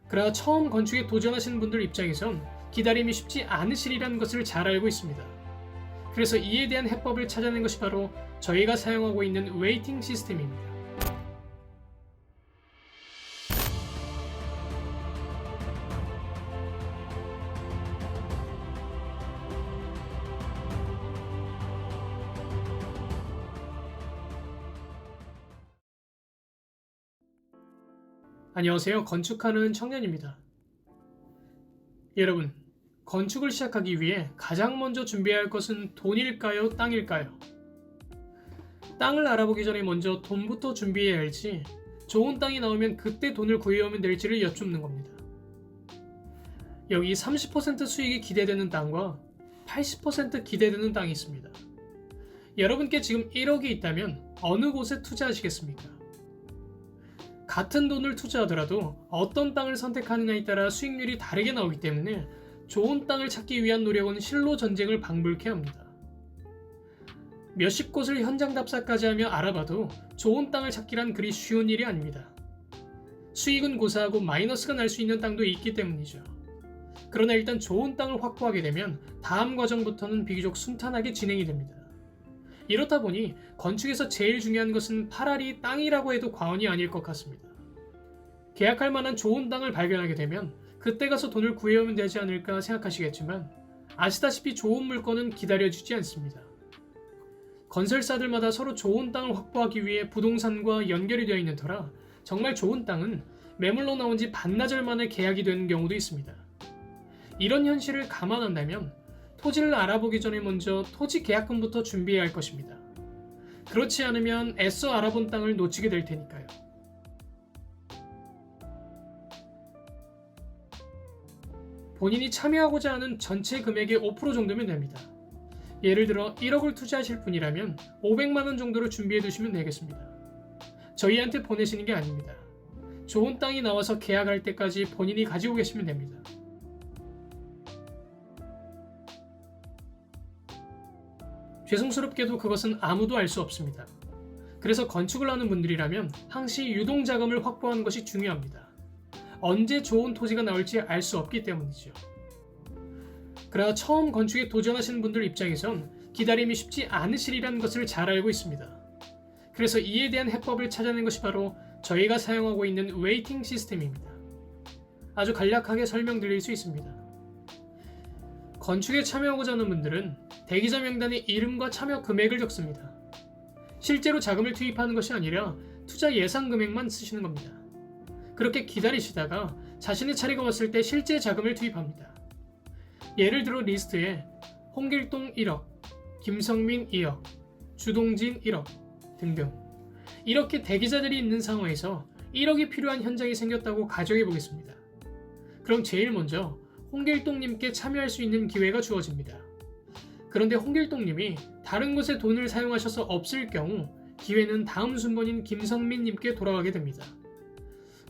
그러나 처음 건축에 도전하시는 분들 입장에선 기다림이 쉽지 않으시리라는 것을 잘 알고 있습니다. 그래서 이에 대한 해법을 찾아낸 것이 바로 저희가 사용하고 있는 웨이팅 시스템입니다. 안녕하세요. 건축하는 청년입니다. 여러분, 건축을 시작하기 위해 가장 먼저 준비해야 할 것은 돈일까요? 땅일까요? 땅을 알아보기 전에 먼저 돈부터 준비해야 할지, 좋은 땅이 나오면 그때 돈을 구해오면 될지를 여쭙는 겁니다. 여기 30% 수익이 기대되는 땅과 80% 기대되는 땅이 있습니다. 여러분께 지금 1억이 있다면 어느 곳에 투자하시겠습니까? 같은 돈을 투자하더라도 어떤 땅을 선택하느냐에 따라 수익률이 다르게 나오기 때문에 좋은 땅을 찾기 위한 노력은 실로 전쟁을 방불케 합니다. 몇십 곳을 현장 답사까지 하며 알아봐도 좋은 땅을 찾기란 그리 쉬운 일이 아닙니다. 수익은 고사하고 마이너스가 날 수 있는 땅도 있기 때문이죠. 그러나 일단 좋은 땅을 확보하게 되면 다음 과정부터는 비교적 순탄하게 진행이 됩니다. 이렇다 보니 건축에서 제일 중요한 것은 파라리 땅이라고 해도 과언이 아닐 것 같습니다. 계약할 만한 좋은 땅을 발견하게 되면 그때 가서 돈을 구해오면 되지 않을까 생각하시겠지만 아시다시피 좋은 물건은 기다려주지 않습니다. 건설사들마다 서로 좋은 땅을 확보하기 위해 부동산과 연결이 되어 있는 터라 정말 좋은 땅은 매물로 나온 지 반나절 만에 계약이 되는 경우도 있습니다. 이런 현실을 감안한다면 토지를 알아보기 전에 먼저 토지 계약금부터 준비해야 할 것입니다. 그렇지 않으면 애써 알아본 땅을 놓치게 될 테니까요. 본인이 참여하고자 하는 전체 금액의 5% 정도면 됩니다. 예를 들어 1억을 투자하실 분이라면 500만원 정도로 준비해 두시면 되겠습니다. 저희한테 보내시는 게 아닙니다. 좋은 땅이 나와서 계약할 때까지 본인이 가지고 계시면 됩니다. 죄송스럽게도 그것은 아무도 알 수 없습니다. 그래서 건축을 하는 분들이라면 항시 유동자금을 확보하는 것이 중요합니다. 언제 좋은 토지가 나올지 알 수 없기 때문이죠. 그러나 처음 건축에 도전하시는 분들 입장에선 기다림이 쉽지 않으시리라는 것을 잘 알고 있습니다. 그래서 이에 대한 해법을 찾아낸 것이 바로 저희가 사용하고 있는 웨이팅 시스템입니다. 아주 간략하게 설명드릴 수 있습니다. 건축에 참여하고자 하는 분들은 대기자 명단에 이름과 참여 금액을 적습니다. 실제로 자금을 투입하는 것이 아니라 투자 예상 금액만 쓰시는 겁니다. 그렇게 기다리시다가 자신의 차례가 왔을 때 실제 자금을 투입합니다. 예를 들어 리스트에 홍길동 1억, 김성민 2억, 주동진 1억 등등 이렇게 대기자들이 있는 상황에서 1억이 필요한 현장이 생겼다고 가정해 보겠습니다. 그럼 제일 먼저 홍길동님께 참여할 수 있는 기회가 주어집니다. 그런데 홍길동님이 다른 곳에 돈을 사용하셔서 없을 경우 기회는 다음 순번인 김성민님께 돌아가게 됩니다.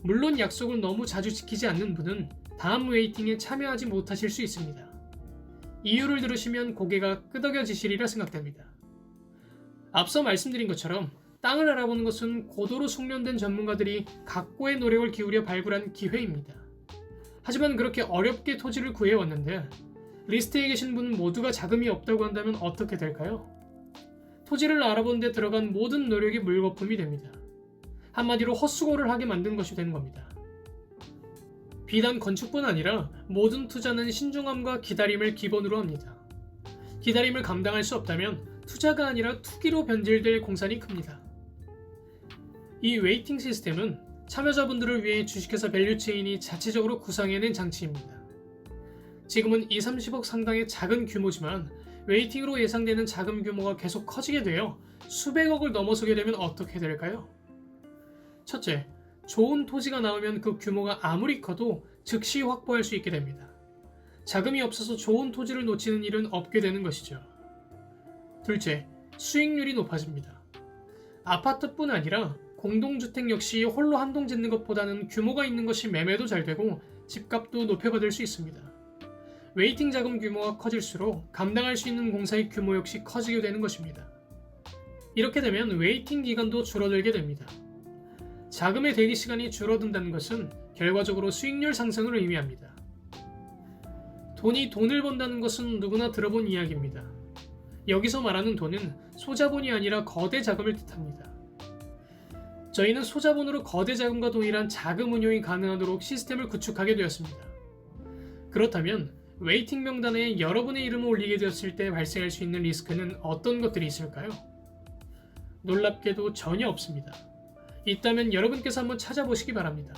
물론 약속을 너무 자주 지키지 않는 분은 다음 웨이팅에 참여하지 못하실 수 있습니다. 이유를 들으시면 고개가 끄덕여지시리라 생각됩니다. 앞서 말씀드린 것처럼 땅을 알아보는 것은 고도로 숙련된 전문가들이 각고의 노력을 기울여 발굴한 기회입니다. 하지만 그렇게 어렵게 토지를 구해왔는데 리스트에 계신 분 모두가 자금이 없다고 한다면 어떻게 될까요? 토지를 알아보는 데 들어간 모든 노력이 물거품이 됩니다. 한마디로 헛수고를 하게 만든 것이 되는 겁니다. 비단 건축뿐 아니라 모든 투자는 신중함과 기다림을 기본으로 합니다. 기다림을 감당할 수 없다면 투자가 아니라 투기로 변질될 공산이 큽니다. 이 웨이팅 시스템은 참여자분들을 위해 주식회사 밸류체인이 자체적으로 구상해낸 장치입니다. 지금은 20, 30억 상당의 작은 규모지만 웨이팅으로 예상되는 자금 규모가 계속 커지게 되어 수백억을 넘어서게 되면 어떻게 될까요? 첫째, 좋은 토지가 나오면 그 규모가 아무리 커도 즉시 확보할 수 있게 됩니다. 자금이 없어서 좋은 토지를 놓치는 일은 없게 되는 것이죠. 둘째, 수익률이 높아집니다. 아파트뿐 아니라 공동주택 역시 홀로 한 동 짓는 것보다는 규모가 있는 것이 매매도 잘 되고 집값도 높여받을 수 있습니다. 웨이팅 자금 규모가 커질수록 감당할 수 있는 공사의 규모 역시 커지게 되는 것입니다. 이렇게 되면 웨이팅 기간도 줄어들게 됩니다. 자금의 대기 시간이 줄어든다는 것은 결과적으로 수익률 상승을 의미합니다. 돈이 돈을 번다는 것은 누구나 들어본 이야기입니다. 여기서 말하는 돈은 소자본이 아니라 거대 자금을 뜻합니다. 저희는 소자본으로 거대 자금과 동일한 자금 운용이 가능하도록 시스템을 구축하게 되었습니다. 그렇다면 웨이팅 명단에 여러분의 이름을 올리게 되었을 때 발생할 수 있는 리스크는 어떤 것들이 있을까요? 놀랍게도 전혀 없습니다. 있다면 여러분께서 한번 찾아보시기 바랍니다.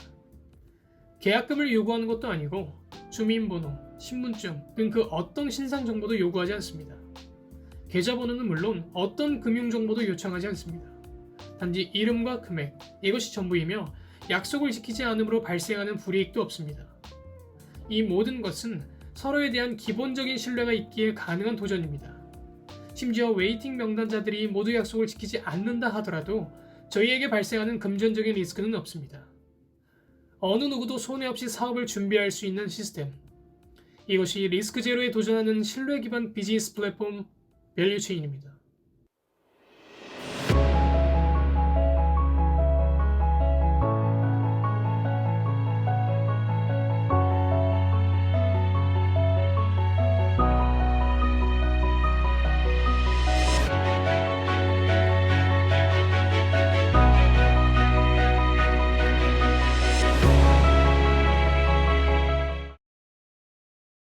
계약금을 요구하는 것도 아니고 주민번호, 신분증 등 그 어떤 신상 정보도 요구하지 않습니다. 계좌번호는 물론 어떤 금융정보도 요청하지 않습니다. 단지 이름과 금액, 이것이 전부이며 약속을 지키지 않으므로 발생하는 불이익도 없습니다. 이 모든 것은 서로에 대한 기본적인 신뢰가 있기에 가능한 도전입니다. 심지어 웨이팅 명단자들이 모두 약속을 지키지 않는다 하더라도 저희에게 발생하는 금전적인 리스크는 없습니다. 어느 누구도 손해 없이 사업을 준비할 수 있는 시스템. 이것이 리스크 제로에 도전하는 신뢰 기반 비즈니스 플랫폼 밸류체인입니다.